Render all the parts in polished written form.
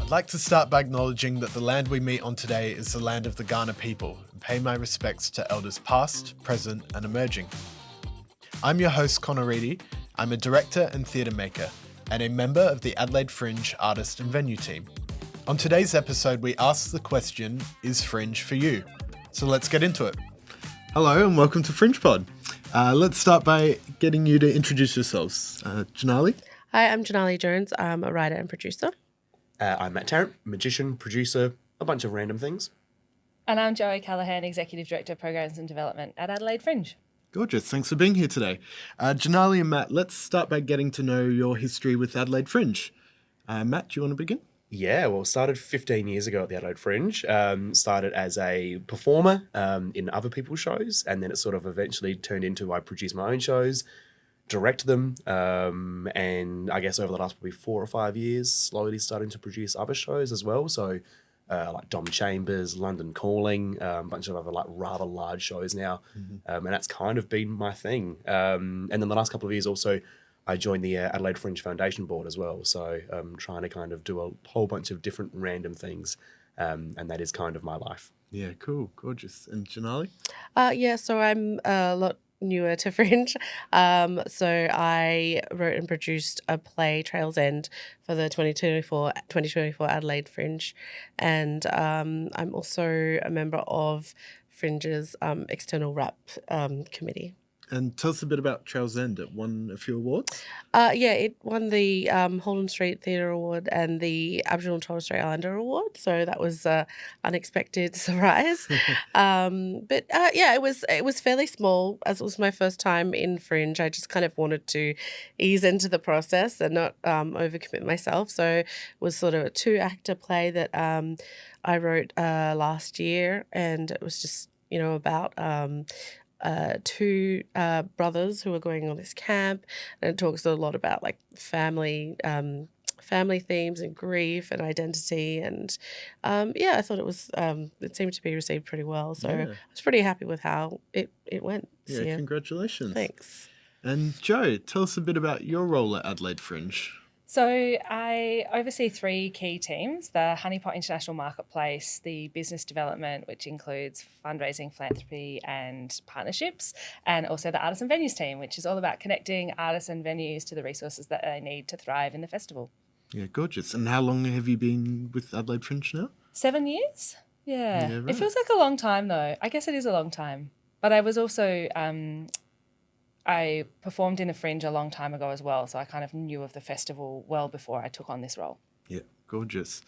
I'd like to start by acknowledging that the land we meet on today is the land of the Kaurna people, and pay my respects to elders past, present, and emerging. I'm your host, Connor Reidy. I'm a director and theatre maker, and a member of the Adelaide Fringe artist and venue team. On today's episode, we ask the question, is Fringe for you? So let's get into it. Hello and welcome to FringePod. Let's start by getting you to introduce yourselves. Jannali? Hi, I'm Jannali Jones. I'm a writer and producer. I'm Matt Tarrant, magician, producer, a bunch of random things. And I'm Joey Callaghan, Executive Director of Programs and Development at Adelaide Fringe. Gorgeous. Thanks for being here today. Jannali and Matt, let's start by getting to know your history with Adelaide Fringe. Matt, do you want to begin? Yeah, well, started 15 years ago at the Adelaide Fringe. Started as a performer in other people's shows, and then it sort of eventually turned into I produce my own shows, direct them, and I guess over the last probably 4 or 5 years, slowly starting to produce other shows as well. So like Dom Chambers, London Calling, a bunch of other like rather large shows now, and that's kind of been my thing. And then the last couple of years also, I joined the Adelaide Fringe Foundation Board as well. So I'm trying to kind of do a whole bunch of different random things, and that is kind of my life. Yeah, cool. Gorgeous. And Jannali? So I'm a lot newer to Fringe. So I wrote and produced a play, Trails End, for the 2024 Adelaide Fringe. And I'm also a member of Fringe's external rap committee. And tell us a bit about Trails End. It won a few awards? It won the Holden Street Theatre Award and the Aboriginal and Torres Strait Islander Award. So that was an unexpected surprise. It was fairly small. As it was my first time in Fringe, I just kind of wanted to ease into the process and not overcommit myself. So it was sort of a 2-actor play that I wrote last year, and it was just, about two brothers who are going on this camp, and it talks a lot about like family themes and grief and identity, and I thought it seemed to be received pretty well, so I was pretty happy with how it went. Yeah, congratulations. Thanks. And Joe, tell us a bit about your role at Adelaide Fringe. So I oversee 3 key teams: the Honeypot International Marketplace, the business development, which includes fundraising, philanthropy and partnerships, and also the artists and venues team, which is all about connecting artists and venues to the resources that they need to thrive in the festival. Yeah, gorgeous. And how long have you been with Adelaide Fringe now? 7 years? Yeah. Right. It feels like a long time though. I guess it is a long time. But I was also... I performed in the Fringe a long time ago as well, so I kind of knew of the festival well before I took on this role. Yeah, gorgeous.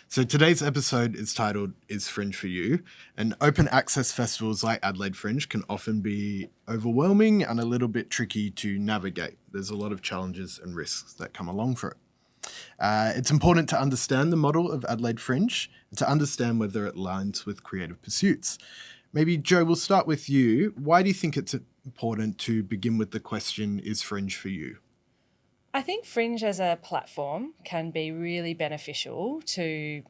So today's episode is titled, Is Fringe for You? And open access festivals like Adelaide Fringe can often be overwhelming and a little bit tricky to navigate. There's a lot of challenges and risks that come along for it. It's important to understand the model of Adelaide Fringe and to understand whether it aligns with creative pursuits. Maybe, Joe, we'll start with you. Why do you think it's important to begin with the question, is Fringe for you? I think Fringe as a platform can be really beneficial to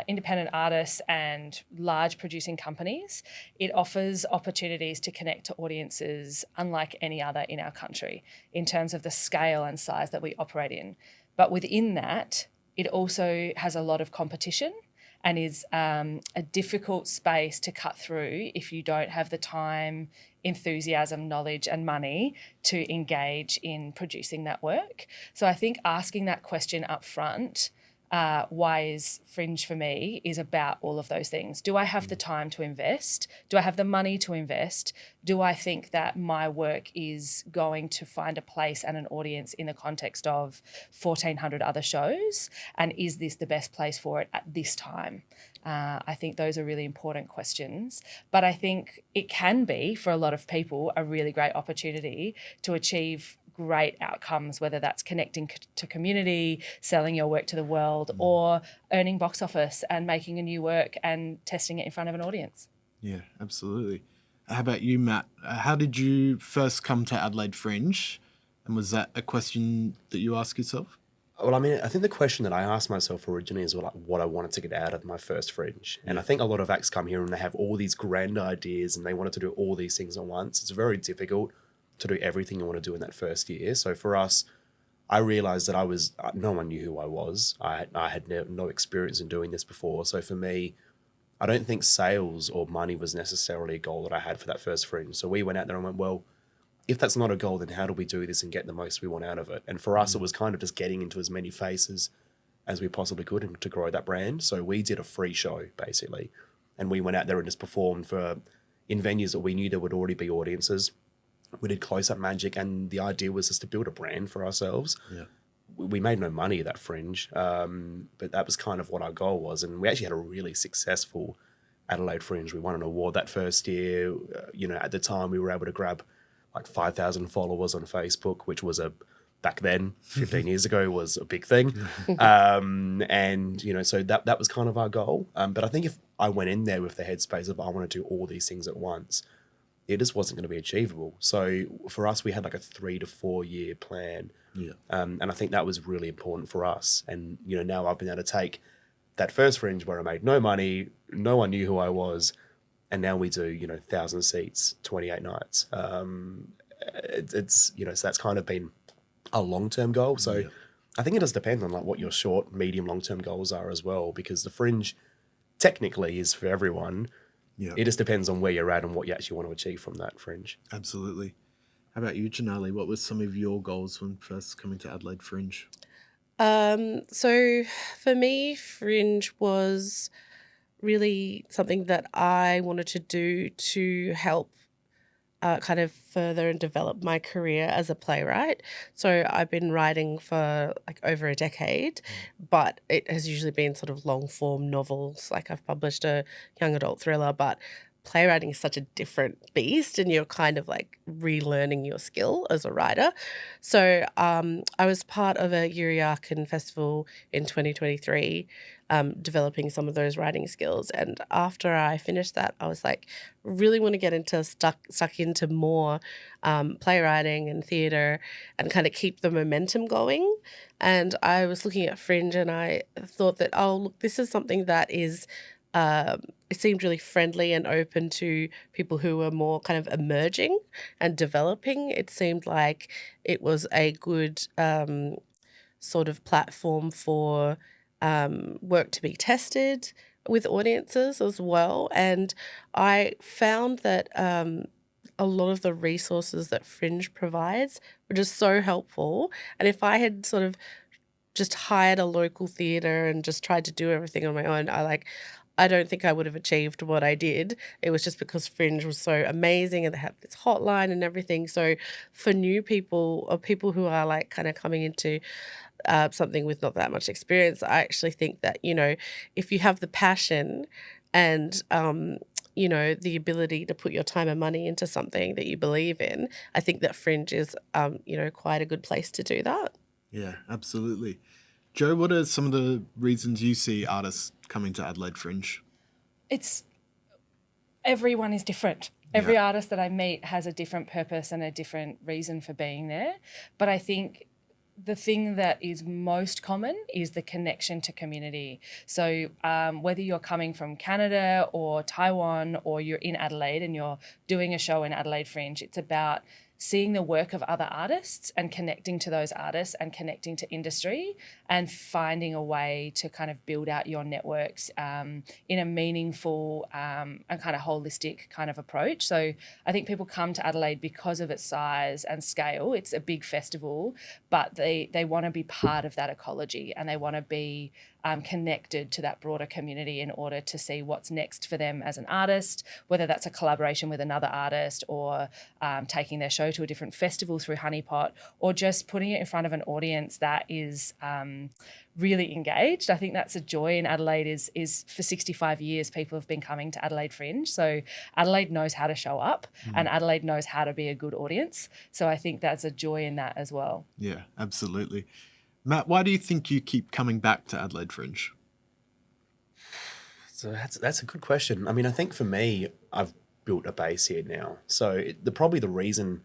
independent artists and large producing companies. It offers opportunities to connect to audiences unlike any other in our country in terms of the scale and size that we operate in. But within that, it also has a lot of competition and is a difficult space to cut through if you don't have the time, enthusiasm, knowledge and money to engage in producing that work. So I think asking that question up front, why is Fringe for me, is about all of those things. Do I have the time to invest? Do I have the money to invest? Do I think that my work is going to find a place and an audience in the context of 1,400 other shows? And is this the best place for it at this time? I think those are really important questions. But I think it can be, for a lot of people, a really great opportunity to achieve great outcomes, whether that's connecting to community, selling your work to the world, or earning box office and making a new work and testing it in front of an audience. Yeah, absolutely. How about you, Matt? How did you first come to Adelaide Fringe? And was that a question that you asked yourself? Well, I mean, I think the question that I asked myself originally is what I wanted to get out of my first Fringe. And I think a lot of acts come here and they have all these grand ideas and they wanted to do all these things at once. It's very difficult to do everything you want to do in that first year. So for us, I realized that no one knew who I was. I had no experience in doing this before. So for me, I don't think sales or money was necessarily a goal that I had for that first Fringe. So we went out there and went, well, if that's not a goal, then how do we do this and get the most we want out of it? And for us, it was kind of just getting into as many faces as we possibly could and to grow that brand. So we did a free show, basically. And we went out there and just performed in venues that we knew there would already be audiences. We did close-up magic, and the idea was just to build a brand for ourselves. Yeah. We made no money at that Fringe, but that was kind of what our goal was. And we actually had a really successful Adelaide Fringe. We won an award that first year. At the time, we were able to grab like 5,000 followers on Facebook, which was back then, 15 years ago, was a big thing. So that was kind of our goal. But I think if I went in there with the headspace of I want to do all these things at once, it just wasn't going to be achievable. So for us, we had like a 3 to 4 year plan. Yeah. And I think that was really important for us. And, now I've been able to take that first Fringe where I made no money, no one knew who I was, and now we do, 1,000 seats, 28 nights. So that's kind of been a long-term goal. So I think it does depend on like what your short, medium, long-term goals are as well, because the Fringe technically is for everyone. Yeah. It just depends on where you're at and what you actually want to achieve from that Fringe. Absolutely. How about you, Jannali? What were some of your goals when first coming to Adelaide Fringe? So for me, Fringe was really something that I wanted to do to help kind of further and develop my career as a playwright. So I've been writing for like over a decade, but it has usually been sort of long form novels. Like I've published a young adult thriller, but playwriting is such a different beast and you're kind of like relearning your skill as a writer. So I was part of a Yuriarkan festival in 2023, developing some of those writing skills. And after I finished that, I was like, really want to get into stuck into more playwriting and theatre and kind of keep the momentum going. And I was looking at Fringe and I thought that, oh, look, this is something that is it seemed really friendly and open to people who were more kind of emerging and developing. It seemed like it was a good sort of platform for work to be tested with audiences as well. And I found that a lot of the resources that Fringe provides were just so helpful. And if I had sort of just hired a local theatre and just tried to do everything on my own, I don't think I would have achieved what I did. It was just because Fringe was so amazing and they have this hotline and everything. So for new people or people who are like kind of coming into something with not that much experience, I actually think that, if you have the passion and, the ability to put your time and money into something that you believe in, I think that Fringe is, quite a good place to do that. Yeah, absolutely. Joe, what are some of the reasons you see artists coming to Adelaide Fringe? Everyone is different. Every artist that I meet has a different purpose and a different reason for being there. But I think the thing that is most common is the connection to community. So whether you're coming from Canada or Taiwan or you're in Adelaide and you're doing a show in Adelaide Fringe, it's about seeing the work of other artists and connecting to those artists and connecting to industry and finding a way to kind of build out your networks in a meaningful and kind of holistic kind of approach. So I think people come to Adelaide because of its size and scale. It's a big festival, but they want to be part of that ecology and they want to be connected to that broader community in order to see what's next for them as an artist, whether that's a collaboration with another artist or taking their show to a different festival through Honeypot or just putting it in front of an audience that is really engaged. I think that's a joy in Adelaide is for 65 years people have been coming to Adelaide Fringe. So Adelaide knows how to show up and Adelaide knows how to be a good audience. So I think that's a joy in that as well. Yeah, absolutely. Matt, why do you think you keep coming back to Adelaide Fringe? So that's a good question. I mean, I think for me, I've built a base here now. So probably the reason,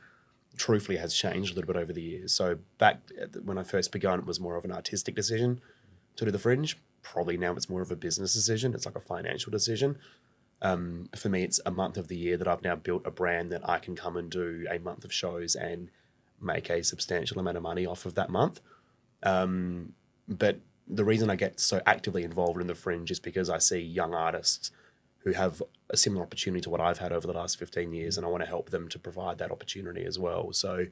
truthfully, has changed a little bit over the years. So back when I first began, it was more of an artistic decision to do the Fringe. Probably now it's more of a business decision. It's like a financial decision. For me, it's a month of the year that I've now built a brand that I can come and do a month of shows and make a substantial amount of money off of that month. But the reason I get so actively involved in the Fringe is because I see young artists who have a similar opportunity to what I've had over the last 15 years, and I want to help them to provide that opportunity as well. So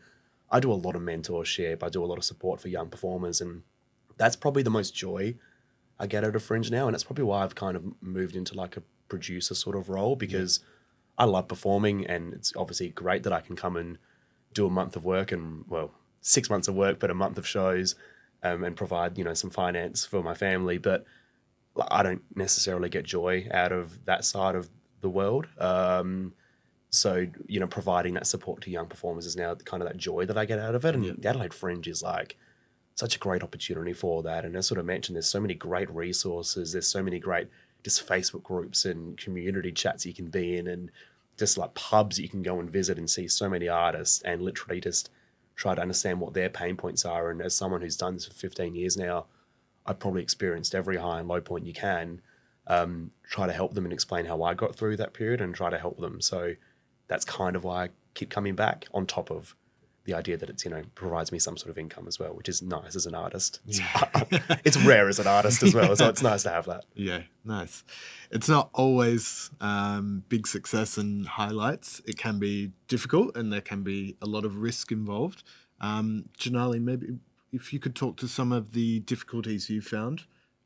I do a lot of mentorship, I do a lot of support for young performers, and that's probably the most joy I get out of Fringe now, and that's probably why I've kind of moved into like a producer sort of role, because I love performing, and it's obviously great that I can come and do a month of work and, well, 6 months of work, but a month of shows, and provide, you know, some finance for my family. But I don't necessarily get joy out of that side of the world. So, you know, providing that support to young performers is now kind of that joy that I get out of it. And the Adelaide Fringe is like such a great opportunity for that. And as sort of mentioned, there's so many great resources. There's so many great just Facebook groups and community chats you can be in, and just like pubs you can go and visit and see so many artists and literally just try to understand what their pain points are. And as someone who's done this for 15 years now, I've probably experienced every high and low point you can, try to help them and explain how I got through that period and try to help them. So that's kind of why I keep coming back, on top of the idea that it's, you know, provides me some sort of income as well, which is nice as an artist. It's rare as an artist as well, so it's nice to have that. Yeah, nice. It's not always big success and highlights. It can be difficult, and there can be a lot of risk involved. Jannali, maybe if you could talk to some of the difficulties you found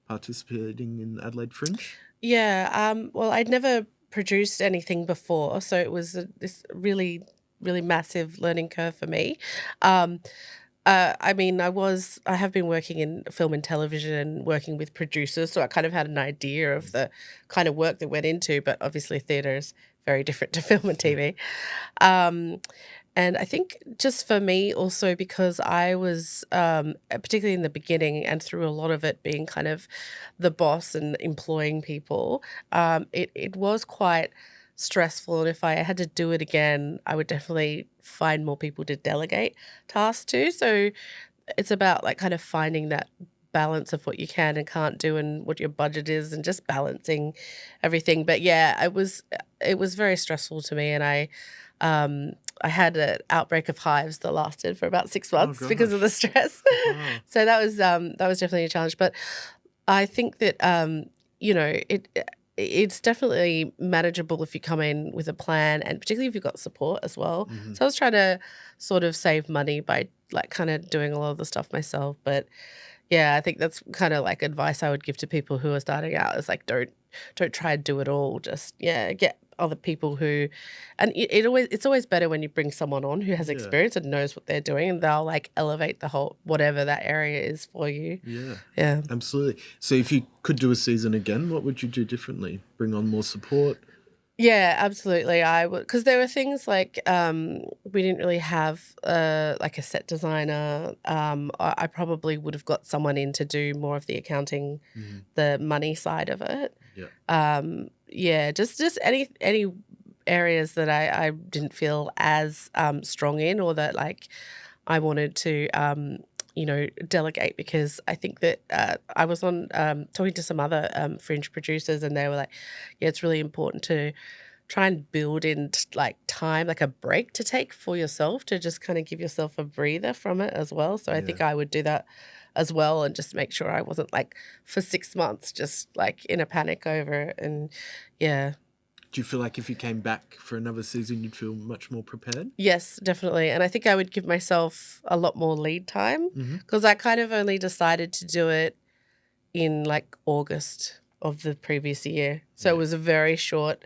participating in Adelaide Fringe. Yeah, well, I'd never produced anything before, so it was this really massive learning curve for me. I mean, I have been working in film and television and working with producers, so I kind of had an idea of the kind of work that went into, but obviously theatre is very different to film and TV. And I think just for me also, because I was, particularly in the beginning and through a lot of it being kind of the boss and employing people, it was quite stressful. And if I had to do it again, I would definitely find more people to delegate tasks to. So it's about like kind of finding that balance of what you can and can't do and what your budget is, and just balancing everything. But yeah, it was very stressful to me, and I had an outbreak of hives that lasted for about 6 months because of the stress. Wow. So that was definitely a challenge. But I think that you know, it's definitely manageable if you come in with a plan, and particularly if you've got support as well. Mm-hmm. So I was trying to sort of save money by like kind of doing a lot of the stuff myself. But yeah, I think that's kind of like advice I would give to people who are starting out, is like don't try and do it all. Just get other people who, and it's always better when you bring someone on who has experience and knows what they're doing, and they'll like elevate the whole whatever that area is for you. Yeah, Absolutely. So if you could do a season again, what would you do differently? Bring on more support? Yeah, absolutely. I would, because there were things like we didn't really have like a set designer. I probably would have got someone in to do more of the accounting, the money side of it. Just any areas that I didn't feel as strong in, or that like I wanted to delegate, because I think that I was on talking to some other Fringe producers, and they were like, yeah, it's really important to try and build in like time, like a break to take for yourself, to just kind of give yourself a breather from it as well. So I think I would do that as well, and just make sure I wasn't like for 6 months just like in a panic over it. And Do you feel like if you came back for another season, you'd feel much more prepared? Yes, definitely. And I think I would give myself a lot more lead time, because I kind of only decided to do it in like August of the previous year. So it was a very short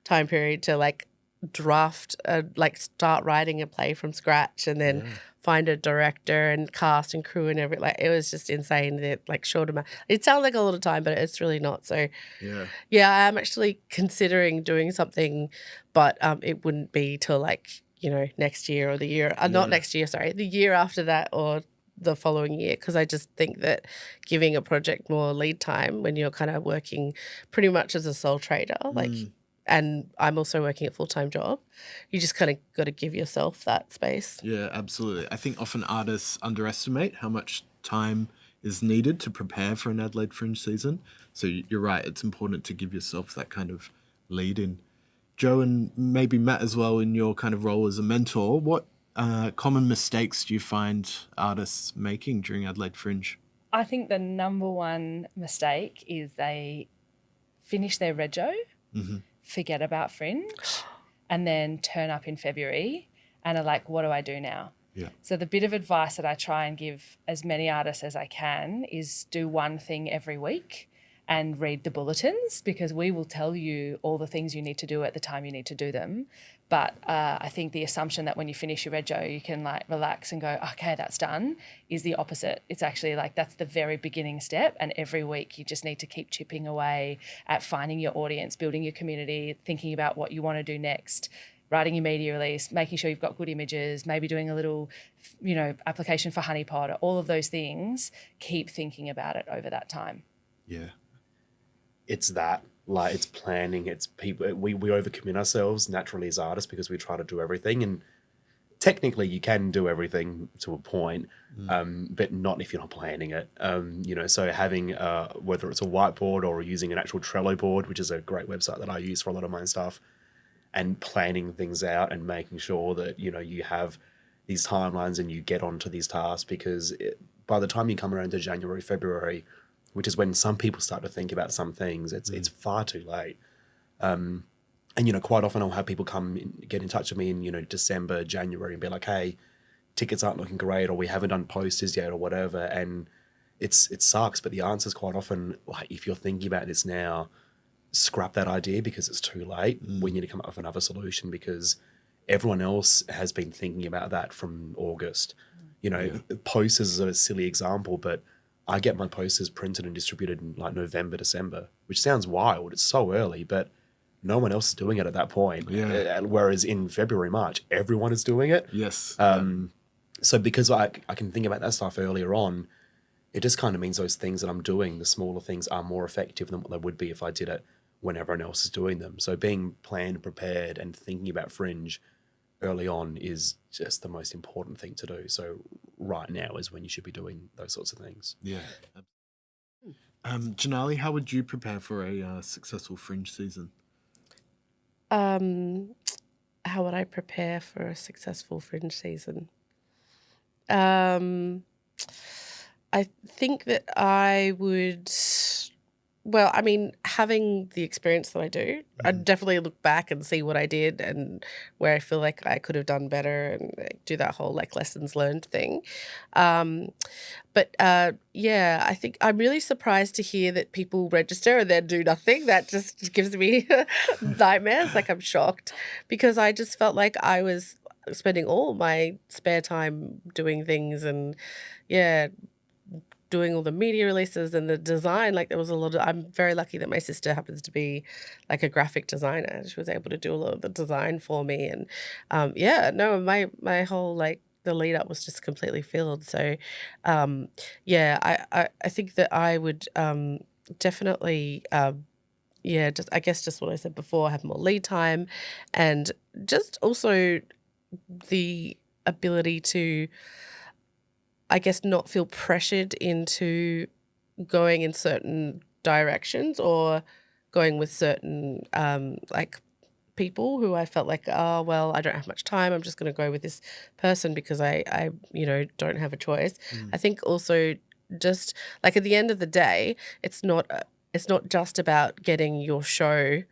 time period to like draft, like start writing a play from scratch, and then find a director and cast and crew and everything. Like, it was just insane, that like short amount. It sounds like a lot of time, but it's really not. So I'm actually considering doing something, but it wouldn't be till like, next year, or the year, not next year, sorry, the year after that, or the following year, because I just think that giving a project more lead time when you're kind of working pretty much as a sole trader, like, and I'm also working a full-time job, you just kind of got to give yourself that space. Yeah, absolutely. I think often artists underestimate how much time is needed to prepare for an Adelaide Fringe season. So you're right, it's important to give yourself that kind of lead in. Joe, and maybe Matt as well, in your kind of role as a mentor, what common mistakes do you find artists making during Adelaide Fringe? I think the number one mistake is they finish their rego, forget about Fringe, and then turn up in February and are like, what do I do now? Yeah. So the bit of advice that I try and give as many artists as I can is do one thing every week and read the bulletins, because we will tell you all the things you need to do at the time you need to do them. But I think the assumption that when you finish your rego, you can like relax and go, okay, that's done, is the opposite. It's actually like that's the very beginning step. And every week you just need to keep chipping away at finding your audience, building your community, thinking about what you want to do next, writing your media release, making sure you've got good images, maybe doing a little, application for HoneyPod, all of those things. Keep thinking about it over that time. Yeah. It's that, like, it's planning, it's people. We overcommit ourselves naturally as artists because we try to do everything, and technically you can do everything to a point, but not if you're not planning it. So having whether it's a whiteboard or using an actual Trello board, which is a great website that I use for a lot of my stuff, and planning things out and making sure that you have these timelines and you get onto these tasks, because by the time you come around to January, February, which is when some people start to think about some things, it's far too late. And quite often I'll have people get in touch with me in December, January, and be like, hey, tickets aren't looking great, or we haven't done posters yet, or whatever. And it sucks, but the answer is quite often, like, if you're thinking about this now, scrap that idea because it's too late. We need to come up with another solution, because everyone else has been thinking about that from August. Posters is a silly example, but I get my posters printed and distributed in like November, December, which sounds wild. It's so early, but no one else is doing it at that point. Yeah. Whereas in February, March, everyone is doing it. Yes. So because I can think about that stuff earlier on, it just kind of means those things that I'm doing, the smaller things, are more effective than what they would be if I did it when everyone else is doing them. So being planned, prepared, and thinking about Fringe early on is just the most important thing to do. So right now is when you should be doing those sorts of things. Yeah. Jannali, how would you prepare for a successful Fringe season? How would I prepare for a successful Fringe season? I think that I would... Well, I mean, having the experience that I do, I'd definitely look back and see what I did and where I feel like I could have done better, and do that whole like lessons learned thing. But I think I'm really surprised to hear that people register and then do nothing. That just gives me nightmares. Like, I'm shocked, because I just felt like I was spending all my spare time doing things, and doing all the media releases and the design. Like, there was a lot of... I'm very lucky that my sister happens to be like a graphic designer. She was able to do a lot of the design for me. And my whole like the lead up was just completely filled. So I think that I would definitely just what I said before, have more lead time, and just also the ability to, I guess, not feel pressured into going in certain directions or going with certain people who I felt like, oh, well, I don't have much time, I'm just going to go with this person because I don't have a choice. I think also, just like, at the end of the day, it's not just about getting your show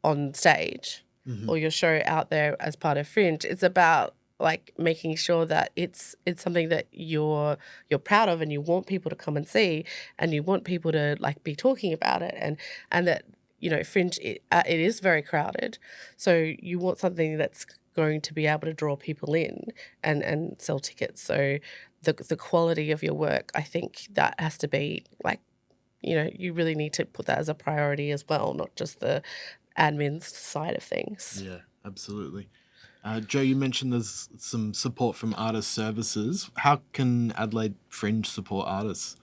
on stage or your show out there as part of Fringe. It's about like making sure that it's something that you're proud of, and you want people to come and see, and you want people to like be talking about it, and that Fringe, it is very crowded, so you want something that's going to be able to draw people in and sell tickets. So the quality of your work, I think that has to be like, you really need to put that as a priority as well, not just the admin side of things. Yeah, absolutely. Joe, you mentioned there's some support from artist services. How can Adelaide Fringe support artists?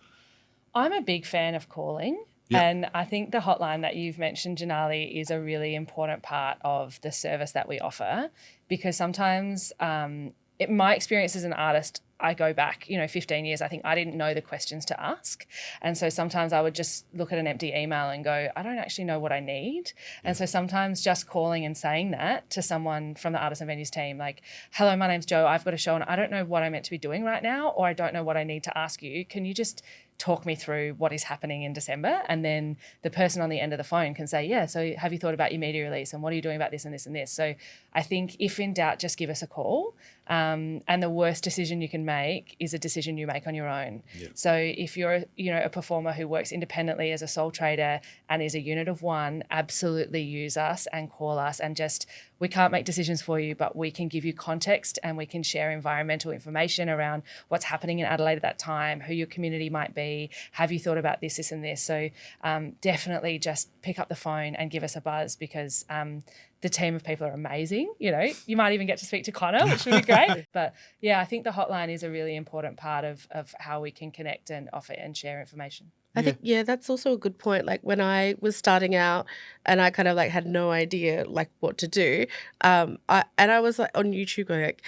I'm a big fan of calling. Yep. And I think the hotline that you've mentioned, Jannali, is a really important part of the service that we offer, because sometimes, my experience as an artist I go back, 15 years, I think I didn't know the questions to ask. And so sometimes I would just look at an empty email and go, I don't actually know what I need. And so sometimes just calling and saying that to someone from the Artists and Venues team, like, hello, my name's Joe, I've got a show and I don't know what I'm meant to be doing right now, or I don't know what I need to ask you. Can you just talk me through what is happening in December? And then the person on the end of the phone can say, yeah, so have you thought about your media release and what are you doing about this and this and this? So I think if in doubt, just give us a call. And the worst decision you can make is a decision you make on your own. Yeah. So if you're a performer who works independently as a sole trader and is a unit of one, absolutely use us and call us and just, we can't make decisions for you, but we can give you context and we can share environmental information around what's happening in Adelaide at that time, who your community might be, have you thought about this and this. So definitely just pick up the phone and give us a buzz, because the team of people are amazing. You might even get to speak to Connor, which would be great. But yeah, I think the hotline is a really important part of how we can connect and offer and share information. I think, that's also a good point. Like when I was starting out and I kind of like had no idea like what to do, I was like on YouTube going like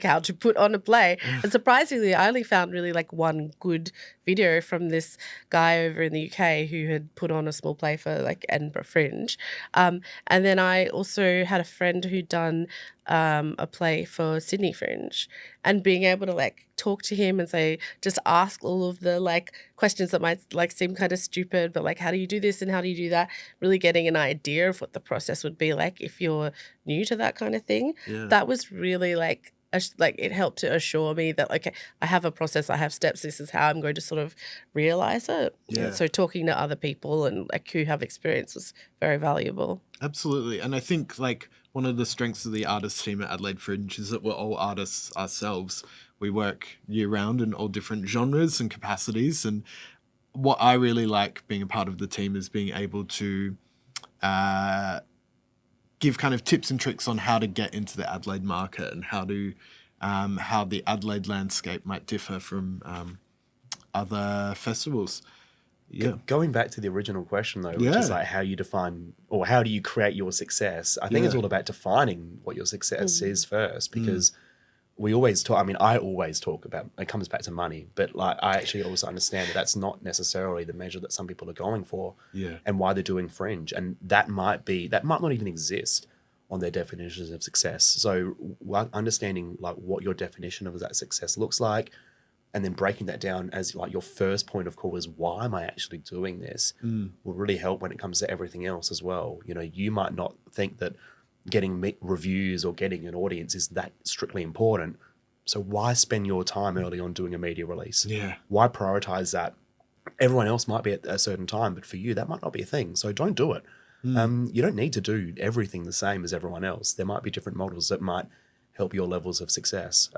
how to put on a play. And surprisingly, I only found really like one good video from this guy over in the UK who had put on a small play for like Edinburgh Fringe. And then I also had a friend who'd done a play for Sydney Fringe, and being able to like talk to him and say, just ask all of the like questions that might like seem kind of stupid, but like, how do you do this and how do you do that? Really getting an idea of what the process would be like if you're new to that kind of thing. Yeah. That was really like it helped to assure me that, okay, I have a process, I have steps, this is how I'm going to sort of realize it. Yeah. So talking to other people and like who have experience was very valuable. Absolutely. And I think like one of the strengths of the artist team at Adelaide Fringe is that we're all artists ourselves. We work year round in all different genres and capacities. And what I really like being a part of the team is being able to give kind of tips and tricks on how to get into the Adelaide market and how the Adelaide landscape might differ from other festivals. Yeah. Going back to the original question though, which is like how you define or how do you create your success? I think it's all about defining what your success is first, because we always talk, I always talk about, it comes back to money, but like I actually also understand that that's not necessarily the measure that some people are going for and why they're doing Fringe. And that might not even exist on their definitions of success. So understanding like what your definition of that success looks like, and then breaking that down as like your first point of call is why am I actually doing this will really help when it comes to everything else as well. You might not think that getting reviews or getting an audience is that strictly important. So why spend your time early on doing a media release? Yeah. Why prioritize that? Everyone else might be at a certain time, but for you, that might not be a thing. So don't do it. You don't need to do everything the same as everyone else. There might be different models that might help your levels of success.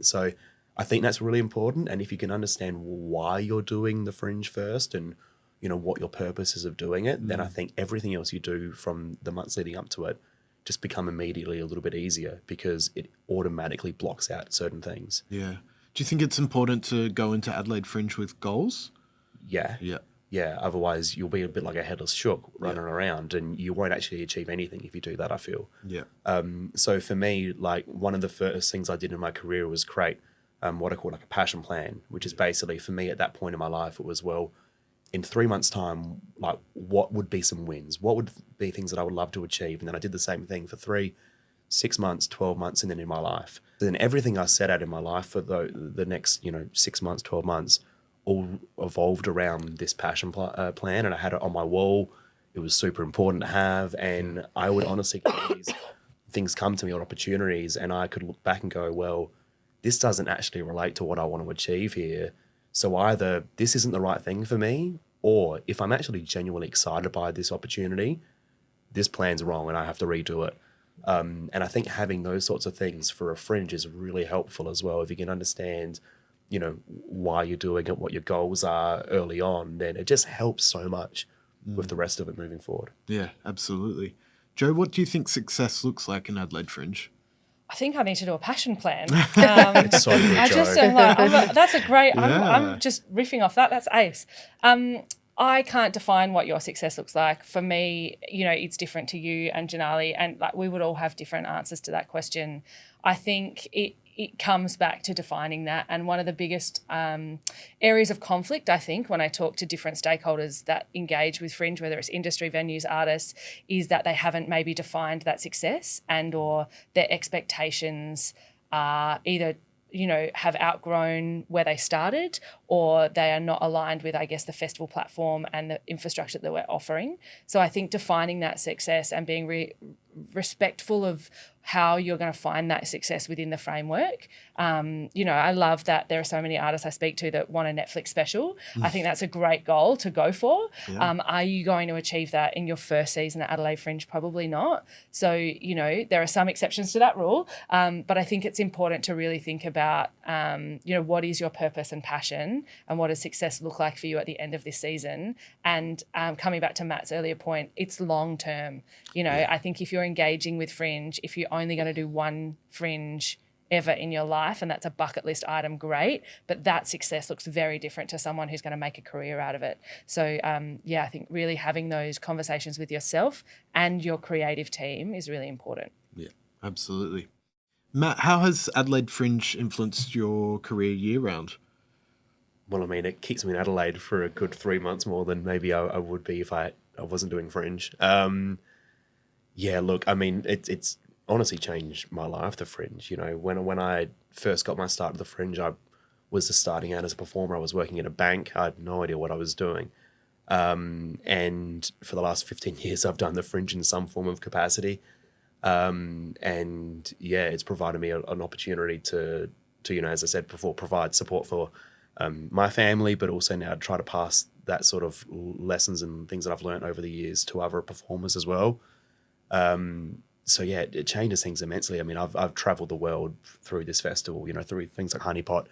So I think that's really important. And if you can understand why you're doing the Fringe first and, what your purpose is of doing it, then I think everything else you do from the months leading up to it just become immediately a little bit easier, because it automatically blocks out certain things. Yeah. Do you think it's important to go into Adelaide Fringe with goals? Yeah. Yeah. Yeah. Otherwise, you'll be a bit like a headless chook running around, and you won't actually achieve anything if you do that, I feel. Yeah. So for me, like one of the first things I did in my career was create what I call like a passion plan, which is basically for me at that point in my life, it was, well, in 3 months' time, like what would be some wins? What would be things that I would love to achieve? And then I did the same thing for 3, 6 months, 12 months, and then in my life. Then everything I set out in my life for the next, 6 months, 12 months, all evolved around this passion plan, and I had it on my wall. It was super important to have, and I would honestly get these things come to me, or opportunities, and I could look back and go, well, this doesn't actually relate to what I want to achieve here. So either this isn't the right thing for me, or if I'm actually genuinely excited by this opportunity, this plan's wrong and I have to redo it. And I think having those sorts of things for a Fringe is really helpful as well. If you can understand, why you're doing it, what your goals are early on, then it just helps so much with the rest of it moving forward. Yeah, absolutely. Joe, what do you think success looks like in Adelaide Fringe? I think I need to do a passion plan. It's so good, I Joe. just am like, that's a great, I'm just riffing off that. That's ace. I can't define what your success looks like. For me, it's different to you and Jannali, and like we would all have different answers to that question. I think it comes back to defining that. And one of the biggest areas of conflict, I think, when I talk to different stakeholders that engage with Fringe, whether it's industry, venues, artists, is that they haven't maybe defined that success, and or their expectations are either have outgrown where they started, or they are not aligned with, I guess, the festival platform and the infrastructure that we're offering. So I think defining that success and being respectful of how you're going to find that success within the framework. I love that there are so many artists I speak to that want a Netflix special. I think that's a great goal to go for. Yeah. Are you going to achieve that in your first season at Adelaide Fringe? Probably not. So, there are some exceptions to that rule. But I think it's important to really think about, what is your purpose and passion, and what does success look like for you at the end of this season? And coming back to Matt's earlier point, it's long term. I think if you're engaging with Fringe, if you're only going to do one Fringe ever in your life, and that's a bucket list item, great, but that success looks very different to someone who's going to make a career out of it. So I think really having those conversations with yourself and your creative team is really important. Yeah, absolutely. Matt, how has Adelaide Fringe influenced your career year round? Well, I mean, it keeps me in Adelaide for a good 3 months more than maybe I would be if I wasn't doing Fringe. Look, I mean, it's honestly changed my life, the Fringe. When I first got my start at the Fringe, I was just starting out as a performer. I was working at a bank. I had no idea what I was doing. And for the last 15 years, I've done the Fringe in some form of capacity. It's provided me an opportunity to, as I said before, provide support for my family, but also now try to pass that sort of lessons and things that I've learned over the years to other performers as well. It changes things immensely. I mean, I've traveled the world through this festival, through things like Honeypot.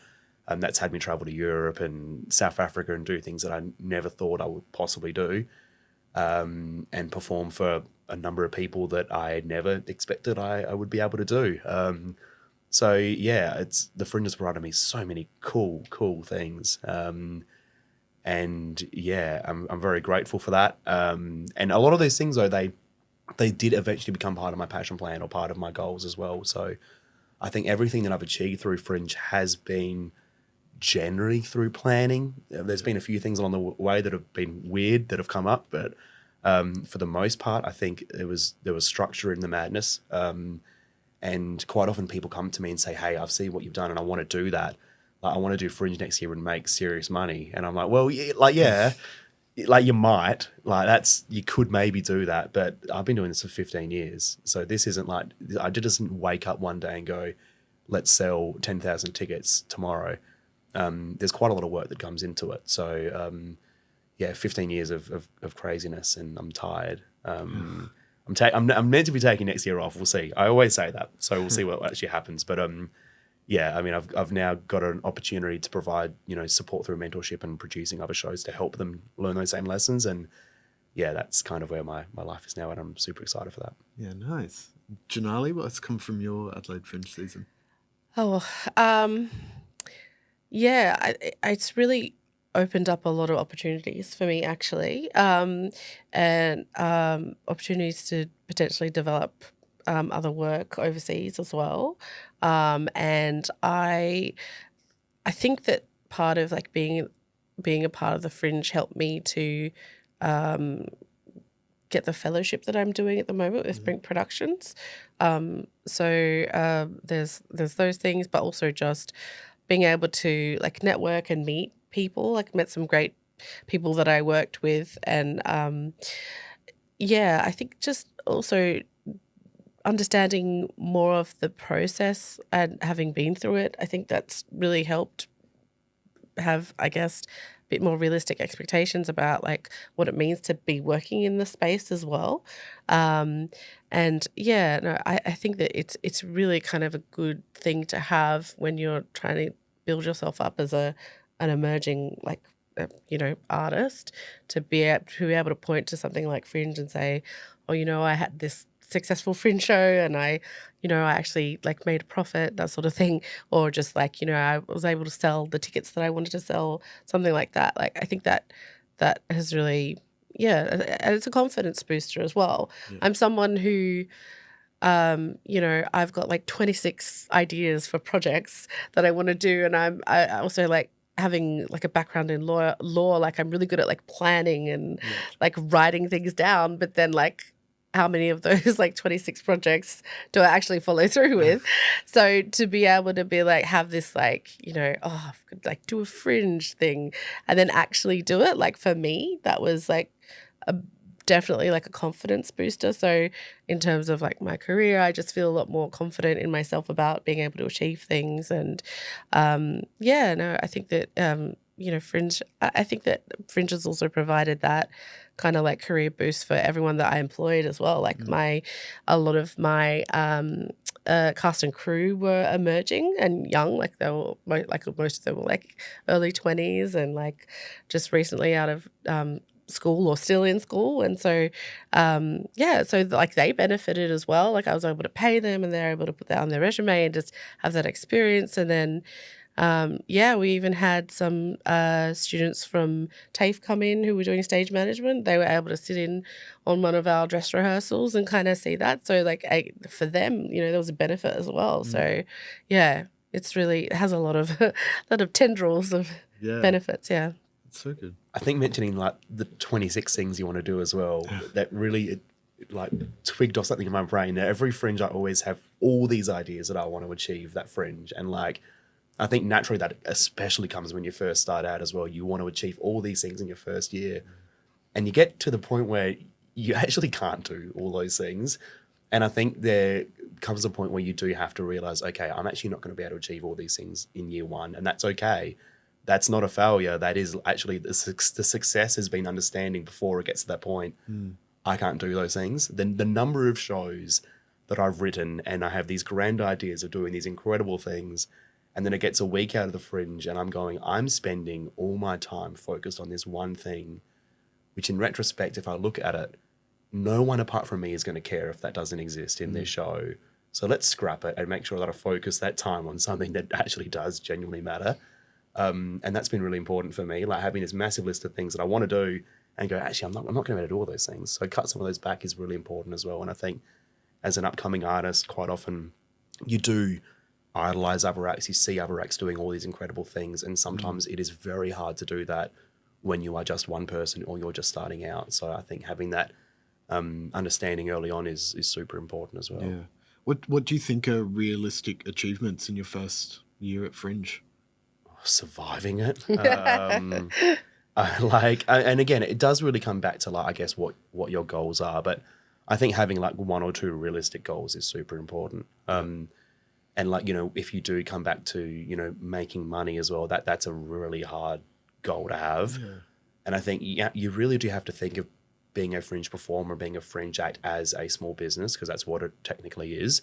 That's had me travel to Europe and South Africa and do things that I never thought I would possibly do, and perform for a number of people that I never expected I would be able to do. It's the Fringe has provided me so many cool things. I'm very grateful for that. And a lot of those things, though, they did eventually become part of my passion plan or part of my goals as well. So I think everything that I've achieved through Fringe has been generally through planning. There's been a few things along the way that have been weird that have come up, but for the most part, I think there was structure in the madness. And quite often people come to me and say, hey, I've seen what you've done and I want to do that. Like, I want to do Fringe next year and make serious money. And I'm like, well, you might, you could maybe do that, but I've been doing this for 15 years. So this isn't I didn't wake up one day and go, let's sell 10,000 tickets tomorrow. There's quite a lot of work that comes into it. So 15 years of craziness, and I'm tired. I'm meant to be taking next year off. We'll see. I always say that. So we'll see what actually happens. But I've now got an opportunity to provide, support through mentorship and producing other shows to help them learn those same lessons. And that's kind of where my life is now, and I'm super excited for that. Yeah, nice. Jannali, what's come from your Adelaide Fringe season? It's really opened up a lot of opportunities for me, actually, and opportunities to potentially develop other work overseas as well. And I think that part of being a part of the Fringe helped me to get the fellowship that I'm doing at the moment with Spring Productions. There's those things, but also just being able to network and meet people. Met some great people that I worked with, and I think just also understanding more of the process and having been through it, I think that's really helped have, I guess, a bit more realistic expectations about what it means to be working in the space as well. I think that it's really kind of a good thing to have when you're trying to build yourself up as an emerging artist, to be able to point to something like Fringe and say, oh, I had this successful Fringe show and I actually made a profit, that sort of thing, or just I was able to sell the tickets that I wanted to sell, something like that. I think that has really, and it's a confidence booster as well. Yeah. I'm someone who you know, I've got like 26 ideas for projects that I want to do, and I also like having like a background in law. Like I'm really good at like planning and like writing things down, but then like how many of those like 26 projects do I actually follow through with? So to be able to be like, have this like, you know, oh, I could like do a Fringe thing and then actually do it. Like for me, that was like definitely like a confidence booster. So in terms of like my career, I just feel a lot more confident in myself about being able to achieve things. And I think that, you know, Fringe, I think that Fringe has also provided that kind of like career boost for everyone that I employed as well. Like a lot of my cast and crew were emerging and young, like they were like most of them were like early 20s and like just recently out of school or still in school. And so so like they benefited as well. Like I was able to pay them and they're able to put that on their resume and just have that experience. And then we even had some students from TAFE come in who were doing stage management. They were able to sit in on one of our dress rehearsals and kind of see that. So like for them, you know, there was a benefit as well. So yeah, it's really, it has a lot of tendrils of benefits. Yeah. It's so good. I think mentioning like the 26 things you want to do as well, that really it like twigged off something in my brain. That every Fringe I always have all these ideas that I want to achieve that Fringe. And like, I think naturally that especially comes when you first start out as well. You want to achieve all these things in your first year. And you get to the point where you actually can't do all those things. And I think there comes a point where you do have to realize, okay, I'm actually not going to be able to achieve all these things in year one. And that's okay. That's not a failure. That is actually the success has been understanding before it gets to that point. I can't do those things. Then the number of shows that I've written and I have these grand ideas of doing these incredible things, and then it gets a week out of the Fringe and I'm going, I'm spending all my time focused on this one thing, which in retrospect, if I look at it, no one apart from me is going to care if that doesn't exist in this show. So let's scrap it and make sure that I focus that time on something that actually does genuinely matter. And that's been really important for me, like having this massive list of things that I want to do and go, actually, I'm not going to be able to do all those things. So cut some of those back is really important as well. And I think as an upcoming artist, quite often you do idolize other acts, you see other acts doing all these incredible things. And sometimes it is very hard to do that when you are just one person or you're just starting out. So I think having that understanding early on is super important as well. Yeah. What do you think are realistic achievements in your first year at Fringe? Surviving it. And again, it does really come back to like, I guess what your goals are, but I think having like one or two realistic goals is super important. And like, you know, if you do come back to, you know, making money as well, that's a really hard goal to have. And I think you really do have to think of being a Fringe performer, being a Fringe act as a small business, because that's what it technically is.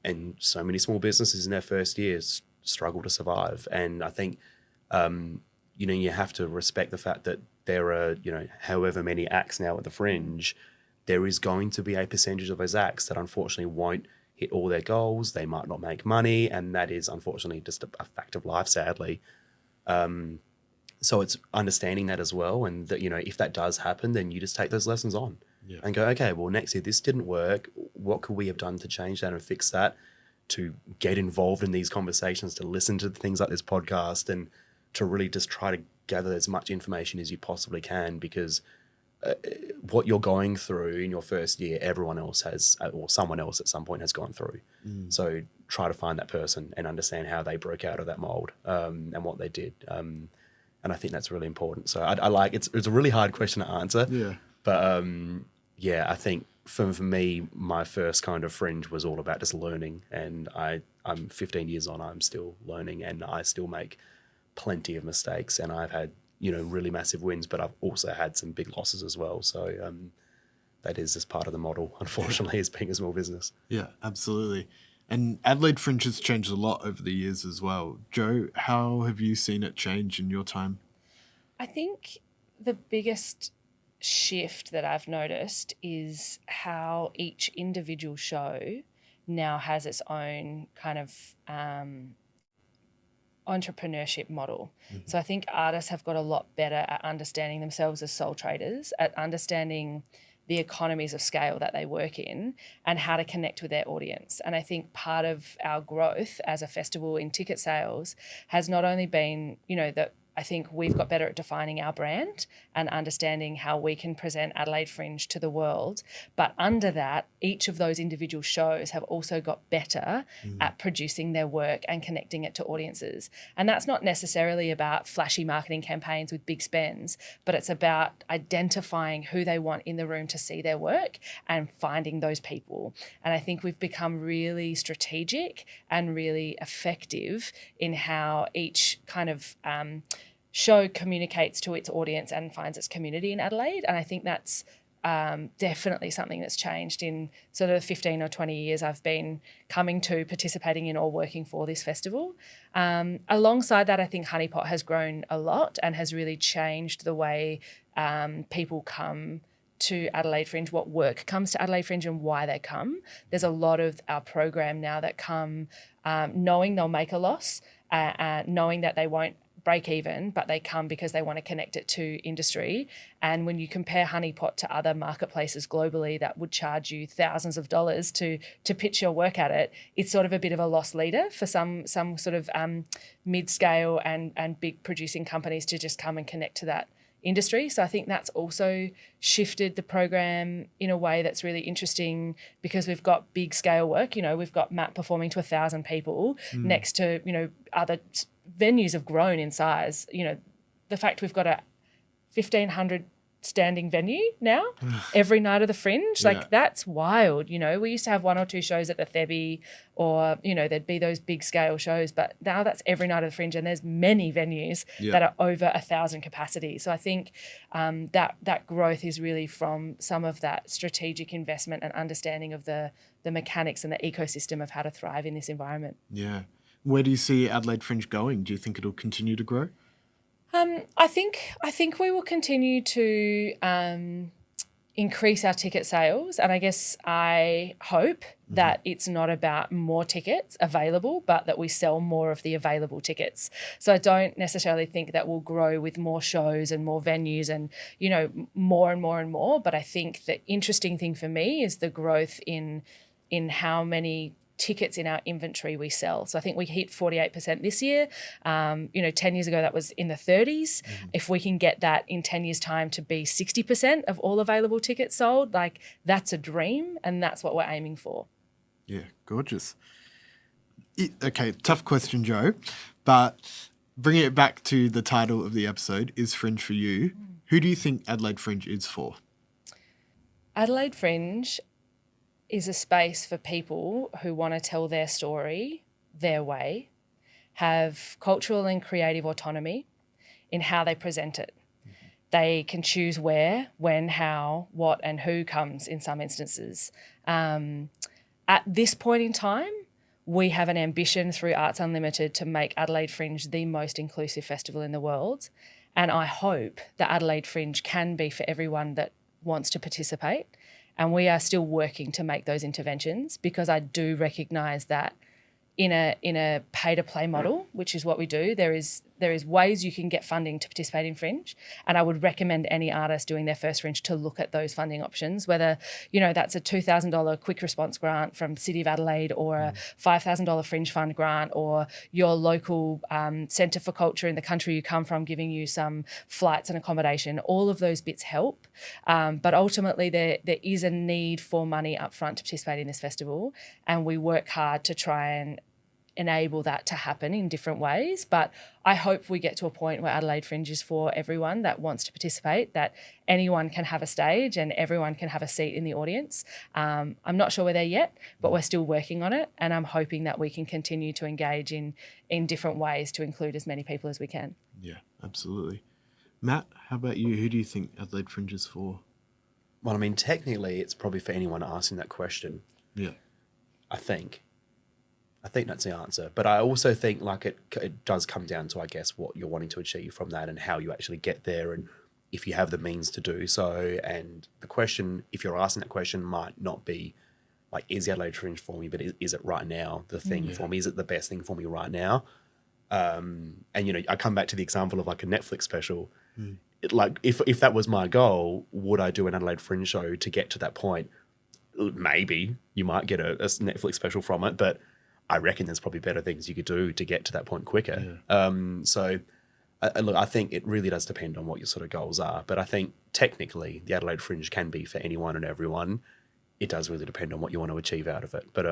And so many small businesses in their first years struggle to survive. And I think, you know, you have to respect the fact that there are, you know, however many acts now at the Fringe, there is going to be a percentage of those acts that unfortunately won't hit all their goals. They might not make money. And that is unfortunately just a fact of life, sadly. So it's understanding that as well. And that, you know, if that does happen, then you just take those lessons on and go, okay, well, next year this didn't work. What could we have done to change that and fix that? To get involved in these conversations, to listen to things like this podcast, and to really just try to gather as much information as you possibly can, because what you're going through in your first year, everyone else has, or someone else at some point has gone through. So try to find that person and understand how they broke out of that mold and what they did. And I think that's really important. So I like, it's a really hard question to answer. Yeah. But I think for me, my first kind of Fringe was all about just learning. And I'm 15 years on, I'm still learning, and I still make plenty of mistakes. And I've had, you know, really massive wins, but I've also had some big losses as well. So that is just part of the model, unfortunately, as being a small business. Yeah, absolutely. And Adelaide Fringe has changed a lot over the years as well. Jo, how have you seen it change in your time? I think the biggest shift that I've noticed is how each individual show now has its own kind of entrepreneurship model. So I think artists have got a lot better at understanding themselves as sole traders, at understanding the economies of scale that they work in and how to connect with their audience. And I think part of our growth as a festival in ticket sales has not only been, that I think we've got better at defining our brand and understanding how we can present Adelaide Fringe to the world. But under that, each of those individual shows have also got better at producing their work and connecting it to audiences. And that's not necessarily about flashy marketing campaigns with big spends, but it's about identifying who they want in the room to see their work and finding those people. And I think we've become really strategic and really effective in how each kind of show communicates to its audience and finds its community in Adelaide. And I think that's definitely something that's changed in sort of 15 or 20 years I've been coming to, participating in or working for this festival. Alongside that, I think Honeypot has grown a lot and has really changed the way people come to Adelaide Fringe, what work comes to Adelaide Fringe and why they come. There's a lot of our program now that come knowing they'll make a loss, knowing that they won't break even, but they come because they want to connect it to industry. And when you compare Honeypot to other marketplaces globally that would charge you thousands of dollars to pitch your work at it, it's sort of a bit of a loss leader for some sort of mid-scale and big producing companies to just come and connect to that industry. So I think that's also shifted the program in a way that's really interesting because we've got big scale work. We've got Matt performing to 1,000 people next to, other venues have grown in size. The fact we've got a 1,500 standing venue now every night of the Fringe, that's wild. We used to have 1 or 2 shows at the Thebby or, there'd be those big scale shows, but now that's every night of the Fringe and there's many venues that are over 1,000 capacity. So I think that growth is really from some of that strategic investment and understanding of the mechanics and the ecosystem of how to thrive in this environment. Yeah. Where do you see Adelaide Fringe going? Do you think it'll continue to grow? I think we will continue to increase our ticket sales, and I guess I hope that it's not about more tickets available, but that we sell more of the available tickets. So I don't necessarily think that we'll grow with more shows and more venues and more and more and more. But I think the interesting thing for me is the growth in how many tickets in our inventory we sell. So I think we hit 48% this year. 10 years ago that was in the 30s. If we can get that in 10 years' time to be 60% of all available tickets sold, that's a dream, and that's what we're aiming for. Yeah, gorgeous. Okay, tough question, Joe, but bringing it back to the title of the episode, Is Fringe for You? Who do you think Adelaide Fringe is for? Adelaide Fringe is a space for people who want to tell their story their way, have cultural and creative autonomy in how they present it. They can choose where, when, how, what, and who comes in some instances. At this point in time, we have an ambition through Arts Unlimited to make Adelaide Fringe the most inclusive festival in the world. And I hope that Adelaide Fringe can be for everyone that wants to participate. And we are still working to make those interventions because I do recognise that in a pay-to-play model, which is what we do, there is ways you can get funding to participate in Fringe, and I would recommend any artist doing their first Fringe to look at those funding options, whether, that's a $2,000 quick response grant from City of Adelaide or a $5,000 Fringe Fund grant or your local Centre for Culture in the country you come from giving you some flights and accommodation. All of those bits help, but ultimately there is a need for money up front to participate in this festival, and we work hard to try and enable that to happen in different ways. But I hope we get to a point where Adelaide Fringe is for everyone that wants to participate, that anyone can have a stage and everyone can have a seat in the audience. I'm not sure we're there yet, but we're still working on it, and I'm hoping that we can continue to engage in different ways to include as many people as we can. Yeah, absolutely. Matt, how about you? Who do you think Adelaide Fringe is for? Well, technically it's probably for anyone asking that question. Yeah. I think that's the answer. But I also think it does come down to, I guess, what you're wanting to achieve from that and how you actually get there and if you have the means to do so. And the question, if you're asking that question, might not be is the Adelaide Fringe for me, but is it right now the thing for me? Is it the best thing for me right now? And, I come back to the example of a Netflix special. like if that was my goal, would I do an Adelaide Fringe show to get to that point? Maybe you might get a Netflix special from it, but I reckon there's probably better things you could do to get to that point quicker. So look, I think it really does depend on what your sort of goals are. But I think technically the Adelaide Fringe can be for anyone and everyone. It does really depend on what you want to achieve out of it. But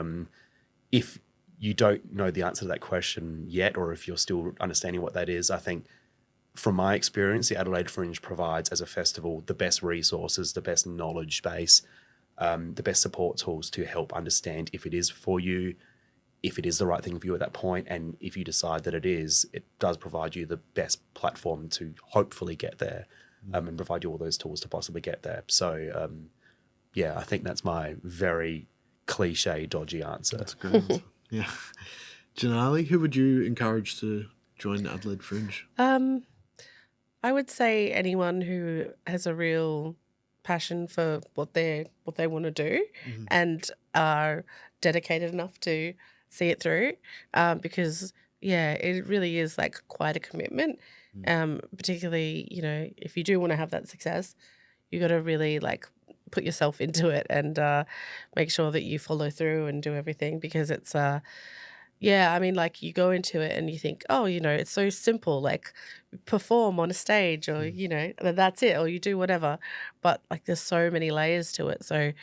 if you don't know the answer to that question yet, or if you're still understanding what that is, I think from my experience, the Adelaide Fringe provides as a festival the best resources, the best knowledge base, the best support tools to help understand if it is for you, if it is the right thing for you at that point, and if you decide that it does provide you the best platform to hopefully get there, and provide you all those tools to possibly get there. So, yeah, I think that's my very cliche, dodgy answer. That's great. Yeah. Jannali, who would you encourage to join Adelaide Fringe? I would say anyone who has a real passion for what they want to do and are dedicated enough to see it through, because it really is like quite a commitment. Particularly, if you do want to have that success, you got to really like put yourself into it and make sure that you follow through and do everything, because it's I mean, like you go into it and you think, oh, it's so simple, like perform on a stage or, that's it, or you do whatever. But like there's so many layers to it. So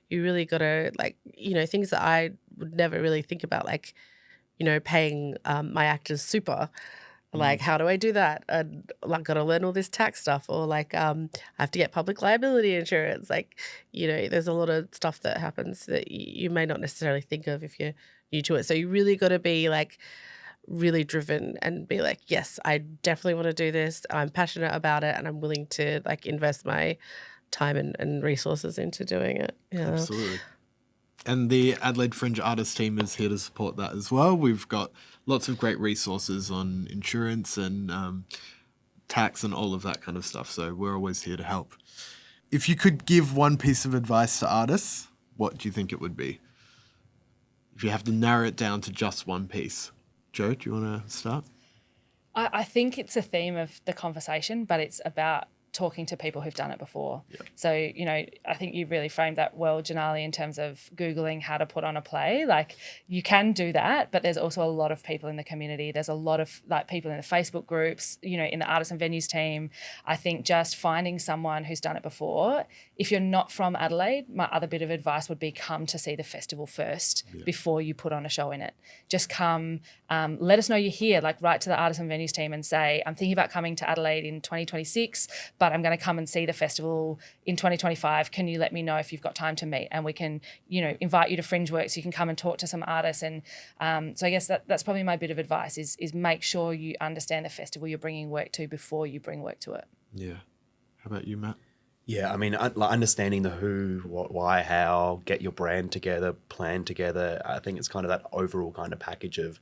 you really got to like, things that I would never really think about, like, paying my actors super. Like, how do I do that? And like, got to learn all this tax stuff, or like, I have to get public liability insurance. Like, there's a lot of stuff that happens that you may not necessarily think of if you're new to it. So you really got to be like really driven and be like, yes, I definitely want to do this. I'm passionate about it, and I'm willing to like invest my time and resources into doing it. Yeah. Absolutely. And the Adelaide Fringe Artist team is here to support that as well. We've got lots of great resources on insurance and tax and all of that kind of stuff. So we're always here to help. If you could give one piece of advice to artists, what do you think it would be? If you have to narrow it down to just one piece. Jo, do you want to start? I think it's a theme of the conversation, but it's about talking to people who've done it before. Yep. So, I think you've really framed that well, Jannali, in terms of Googling how to put on a play. Like, you can do that, but there's also a lot of people in the community. There's a lot of like people in the Facebook groups, in the artists and venues team. I think just finding someone who's done it before. If you're not from Adelaide, my other bit of advice would be come to see the festival first before you put on a show in it. Just come, let us know you're here, like write to the artists and venues team and say, I'm thinking about coming to Adelaide in 2026, but I'm going to come and see the festival in 2025. Can you let me know if you've got time to meet? And we can, invite you to Fringe Works. You can come and talk to some artists. And so I guess that's probably my bit of advice is make sure you understand the festival you're bringing work to before you bring work to it. Yeah. How about you, Matt? Yeah, I mean, like understanding the who, what, why, how, get your brand together, plan together. I think it's kind of that overall kind of package of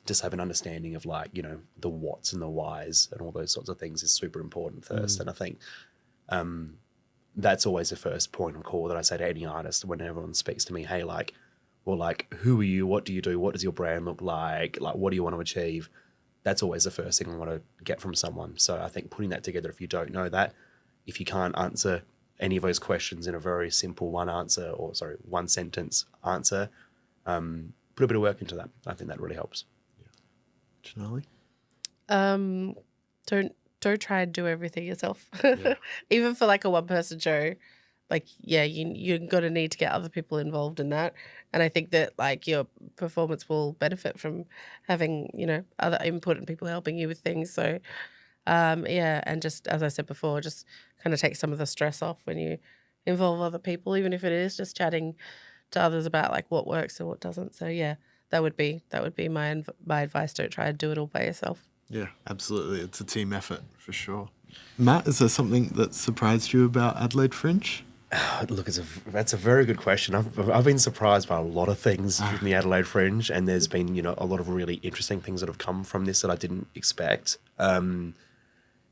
just have an understanding of like, the whats and the whys and all those sorts of things is super important first. And I think that's always the first point of call that I say to any artist when everyone speaks to me, hey, like, well, like, who are you? What do you do? What does your brand look like? Like, what do you want to achieve? That's always the first thing I want to get from someone. So I think putting that together, if you don't know that, if you can't answer any of those questions in a very simple one sentence answer, put a bit of work into that. I think that really helps. Jannali? Don't try and do everything yourself. Even for like a one-person show, like you're gonna need to get other people involved in that. And I think that like your performance will benefit from having other input and people helping you with things. So and just as I said before, just kind of take some of the stress off when you involve other people, even if it is just chatting to others about like what works and what doesn't. So that would be my advice. Don't try and do it all by yourself. Yeah, absolutely. It's a team effort for sure. Matt, is there something that surprised you about Adelaide Fringe? Look, that's a very good question. I've been surprised by a lot of things in the Adelaide Fringe, and there's been a lot of really interesting things that have come from this that I didn't expect.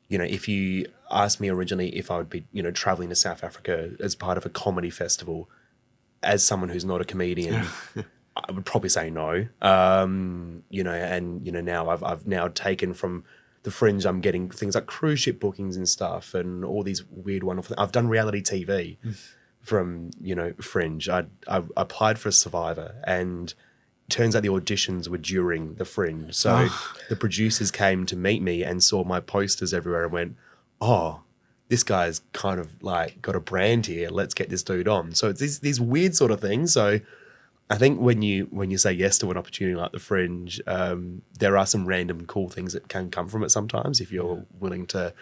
If you asked me originally if I would be traveling to South Africa as part of a comedy festival, as someone who's not a comedian, I would probably say no. Now I've now taken from the Fringe, I'm getting things like cruise ship bookings and stuff, and all these weird, wonderful. I've done reality TV from Fringe. I applied for Survivor, and turns out the auditions were during the Fringe. So the producers came to meet me and saw my posters everywhere and went, "Oh, this guy's kind of like got a brand here. Let's get this dude on." So it's these weird sort of things. So I think when you say yes to an opportunity like the Fringe, there are some random cool things that can come from it sometimes if you're willing to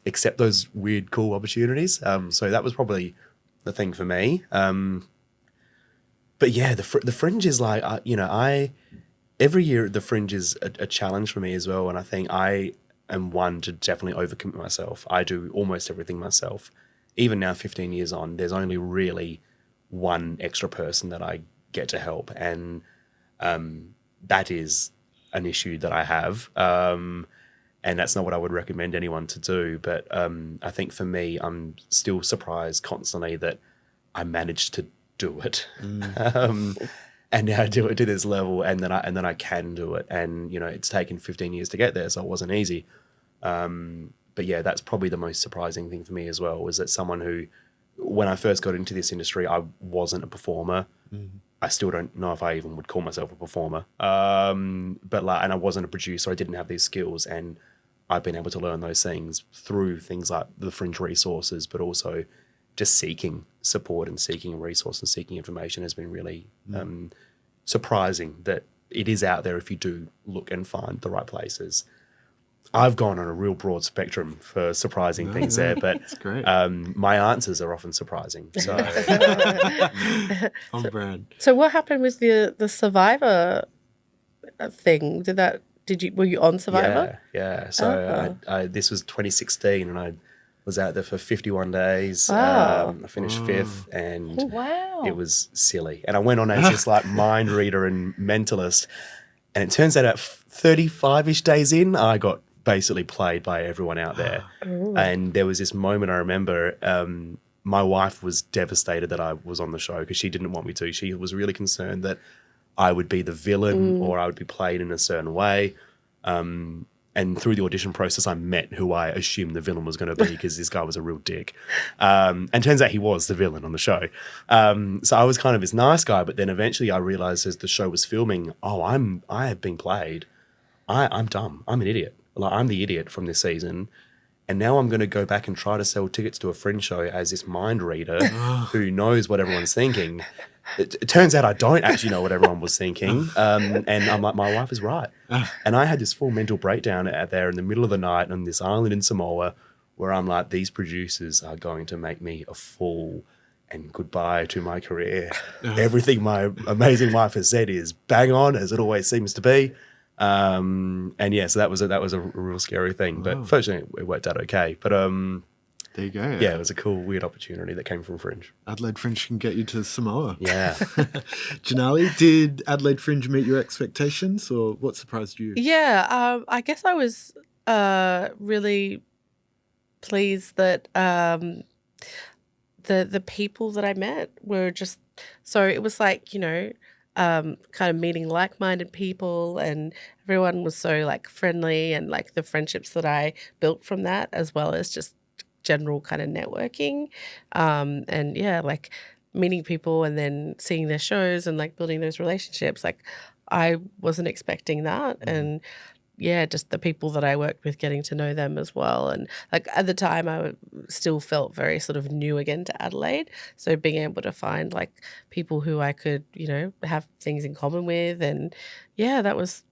accept those weird, cool opportunities. So that was probably the thing for me. But yeah, the Fringe is like, every year the Fringe is a challenge for me as well. And I think I am one to definitely overcommit myself. I do almost everything myself. Even now, 15 years on, there's only really one extra person that I get to help. And that is an issue that I have. And that's not what I would recommend anyone to do. But I think for me, I'm still surprised constantly that I managed to do it. And now I do it to this level, and then I can do it. And, it's taken 15 years to get there, so it wasn't easy. But yeah, that's probably the most surprising thing for me as well, was that someone who, when I first got into this industry, I wasn't a performer. I still don't know if I even would call myself a performer. And I wasn't a producer. I didn't have these skills, and I've been able to learn those things through things like the Fringe resources, but also just seeking support and seeking resource and seeking information has been really surprising that it is out there if you do look and find the right places. I've gone on a real broad spectrum for surprising things there, but That's great. my answers are often surprising. So On brand. So what happened with the Survivor thing? Were you on Survivor? yeah. So I this was 2016, and I was out there for 51 days. Wow. I finished fifth, and Wow. it was silly. And I went on as this like mind reader and mentalist, and it turns out at 35-ish days in, I got basically played by everyone out there. And there was this moment I remember, my wife was devastated that I was on the show because she didn't want me to. She was really concerned that I would be the villain or I would be played in a certain way. And through the audition process, I met who I assumed the villain was going to be because this guy was a real dick. And turns out he was the villain on the show. So I was kind of this nice guy, but then eventually I realized as the show was filming, I have been played. I'm dumb. I'm an idiot. Like, I'm the idiot from this season. And now I'm going to go back and try to sell tickets to a Fringe show as this mind reader who knows what everyone's thinking. It turns out I don't actually know what everyone was thinking. And I'm like, my wife is right. And I had this full mental breakdown out there in the middle of the night on this island in Samoa where I'm like, these producers are going to make me a fool and goodbye to my career. Everything my amazing wife has said is bang on, as it always seems to be. And yeah, so that was a real scary thing, but fortunately it worked out okay. But There you go. yeah, it was a cool, weird opportunity that came from Fringe. Adelaide Fringe can get you to Samoa. Yeah. Jannali, did Adelaide Fringe meet your expectations, or what surprised you? Yeah, I guess I was really pleased that the people that I met were just, so it was like, kind of meeting like-minded people, and everyone was so like friendly, and like the friendships that I built from that, as well as just general kind of networking, and yeah, like meeting people and then seeing their shows and like building those relationships. Like I wasn't expecting that, and yeah, just the people that I worked with, getting to know them as well. And like at the time, I still felt very sort of new again to Adelaide. So being able to find like people who I could, have things in common with, and yeah, that was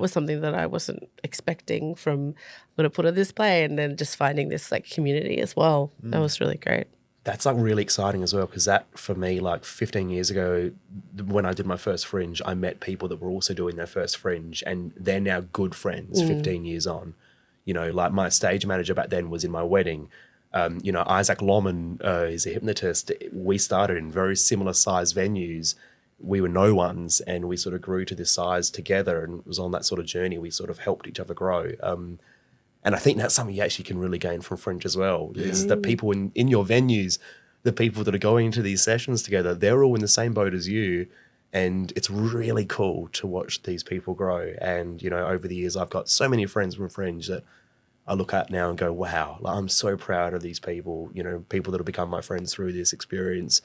something that I wasn't expecting from I'm going to put on this play, and then just finding this like community as well. That was really great. That's like really exciting as well, because that for me, like 15 years ago, when I did my first Fringe, I met people that were also doing their first Fringe, and they're now good friends 15 years on. Like my stage manager back then was in my wedding. Isaac Lomman is a hypnotist. We started in very similar size venues. We were no ones, and we sort of grew to this size together, and it was on that sort of journey. We sort of helped each other grow. And I think that's something you actually can really gain from Fringe as well, is that people in your venues, the people that are going into these sessions together, they're all in the same boat as you. And it's really cool to watch these people grow. And, over the years, I've got so many friends from Fringe that I look at now and go, wow, like, I'm so proud of these people, you know, people that have become my friends through this experience.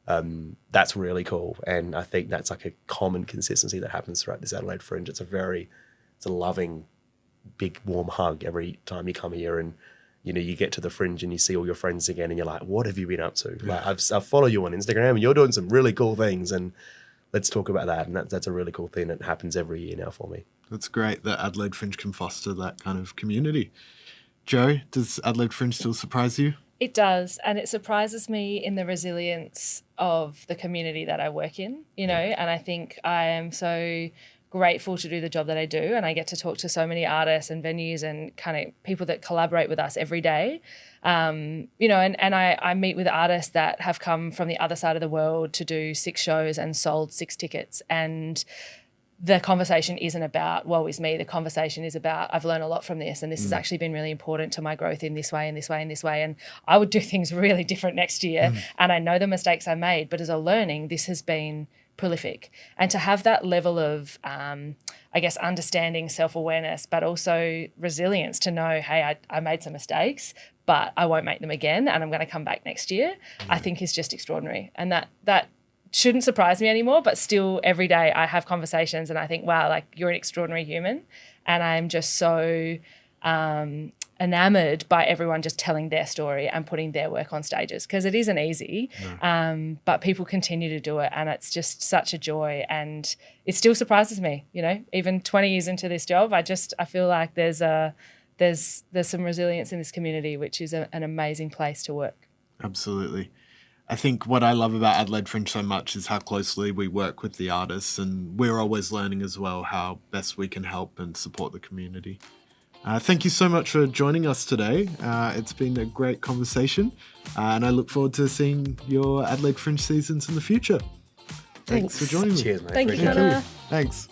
That's really cool. And I think that's like a common consistency that happens throughout this Adelaide Fringe. It's a loving, big, warm hug every time you come here, and, you know, you get to the Fringe and you see all your friends again and you're like, what have you been up to? Like, I follow you on Instagram and you're doing some really cool things, and let's talk about that. And that's a really cool thing that happens every year now for me. That's great that Adelaide Fringe can foster that kind of community. Jo, does Adelaide Fringe still surprise you? It does, and it surprises me in the resilience of the community that I work in, you know, and I think I am so grateful to do the job that I do, and I get to talk to so many artists and venues and kind of people that collaborate with us every day, you know, and I meet with artists that have come from the other side of the world to do 6 shows and sold 6 tickets, and the conversation isn't about woe is me. The conversation is about I've learned a lot from this, and this has actually been really important to my growth in this way and this way and this way. And I would do things really different next year. And I know the mistakes I made, but as a learning, this has been prolific. And to have that level of, I guess, understanding, self-awareness, but also resilience to know, hey, I made some mistakes, but I won't make them again, and I'm going to come back next year, I think is just extraordinary. And that shouldn't surprise me anymore, but still every day I have conversations and I think, wow, like, you're an extraordinary human. And I'm just so enamored by everyone just telling their story and putting their work on stages, because it isn't easy, but people continue to do it, and it's just such a joy. And it still surprises me, you know, even 20 years into this job, I feel like there's some resilience in this community, which is an amazing place to work. Absolutely. I think what I love about Adelaide Fringe so much is how closely we work with the artists, and we're always learning as well how best we can help and support the community. Thank you so much for joining us today. It's been a great conversation, and I look forward to seeing your Adelaide Fringe seasons in the future. Thanks for joining me. Cheers, mate. Thank you, Appreciate it. Connor. Thanks.